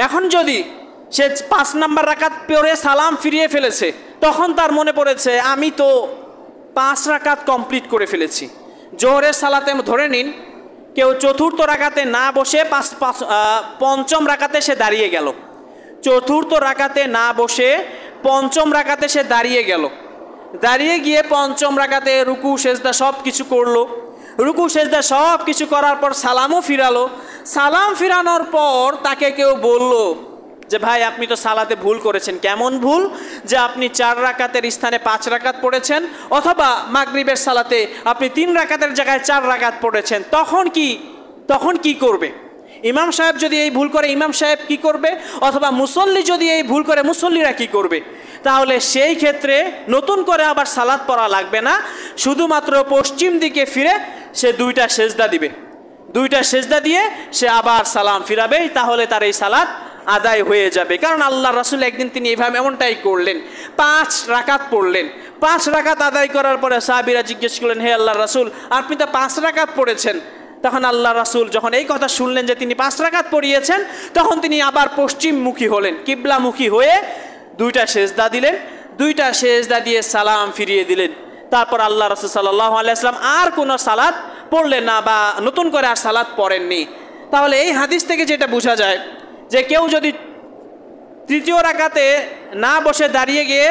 এখন যদি সে 5 নাম্বার রাকাত পড়ে সালাম ফিরিয়ে ফেলেছে, তখন তার মনে পড়েছে আমি তো 5 রাকাত কমপ্লিট করে ফেলেছি। জোহরের সালাতে ধরে নিন কেউ চতুর্থ রাকাতে না বসে পঞ্চম রাকাতে সে দাঁড়িয়ে গেল, চতুর্থ রাকাতে না বসে পঞ্চম রাকাতে সে দাঁড়িয়ে গেল, দাঁড়িয়ে গিয়ে পঞ্চম রাকাতে রুকু সেজদা সব কিছু করলো, রুকু সেজদা সব কিছু করার পর সালামও ফিরালো। সালাম ফিরানোর পর তাকে কেউ বলল যে ভাই আপনি তো সালাতে ভুল করেছেন। কেমন ভুল? যে আপনি 4 রাকাতের স্থানে 5 রাকাত পড়েছেন, অথবা মাগরিবের সালাতে আপনি 3 রাকাতের জায়গায় 4 রাকাত পড়েছেন। তখন কি করবে? ইমাম সাহেব যদি এই ভুল করে ইমাম সাহেব কি করবে? অথবা মুসল্লি যদি এই ভুল করে মুসল্লিরা কি করবে? তাহলে সেই ক্ষেত্রে নতুন করে আবার সালাত পড়া লাগবে না, শুধুমাত্র পশ্চিম দিকে ফিরে সে 2টা সেজদা দিবে, 2টা সেজদা দিয়ে সে আবার সালাম ফিরাবে, তাহলে তার এই সালাত আদায় হয়ে যাবে। কারণ আল্লাহ রাসূল একদিন তিনি এইভাবে এমনটাই করলেন, 5 রাকাত পড়লেন। 5 রাকাত আদায় করার পরে সাহাবীরা জিজ্ঞেস করলেন, হে আল্লাহর রাসূল আপনি তো 5 রাকাত পড়েছেন। তখন আল্লাহ রাসূল যখন এই কথা শুনলেন যে তিনি 5 রাকাত পড়িয়েছেন, তখন তিনি আবার পশ্চিমমুখী হলেন, কিবলামুখী হয়ে 2টা সেজদা দিলেন, 2টা সেজদা দিয়ে সালাম ফিরিয়ে দিলেন। তারপর আল্লাহ রাসূল সাল্লাল্লাহু আলাইহি ওয়াসাল্লাম আর কোনো সালাত পড়লেন না বা নতুন করে আর সালাত পড়েননি। তাহলে এই হাদিস থেকে যেটা বোঝা যায় যে কেউ যদি তৃতীয় রাকাতে না বসে দাঁড়িয়ে গিয়ে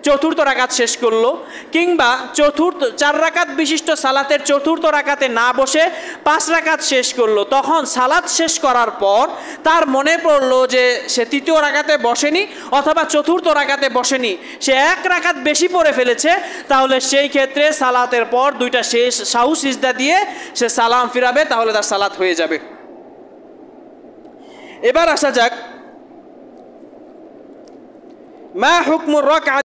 চতুর্থ রাকাত শেষ করলো, কিংবা 4 রাকাত বিশিষ্ট সালাতের চতুর্থ রাকাতে না বসে 5 রাকাত শেষ করলো, তখন সালাত শেষ করার পর তার মনে পড়লো যে সে তৃতীয় রাকাতে বসেনি অথবা চতুর্থ রাকাতে বসেনি, সে 1 রাকাত বেশি পড়ে ফেলেছে, তাহলে সেই ক্ষেত্রে সালাতের পর 2টা শেষ সাহু সিজদা দিয়ে সে সালাম ফিরাবে, তাহলে তার সালাত হয়ে যাবে। এবার আসা যাক মা হুকমুর রাকআত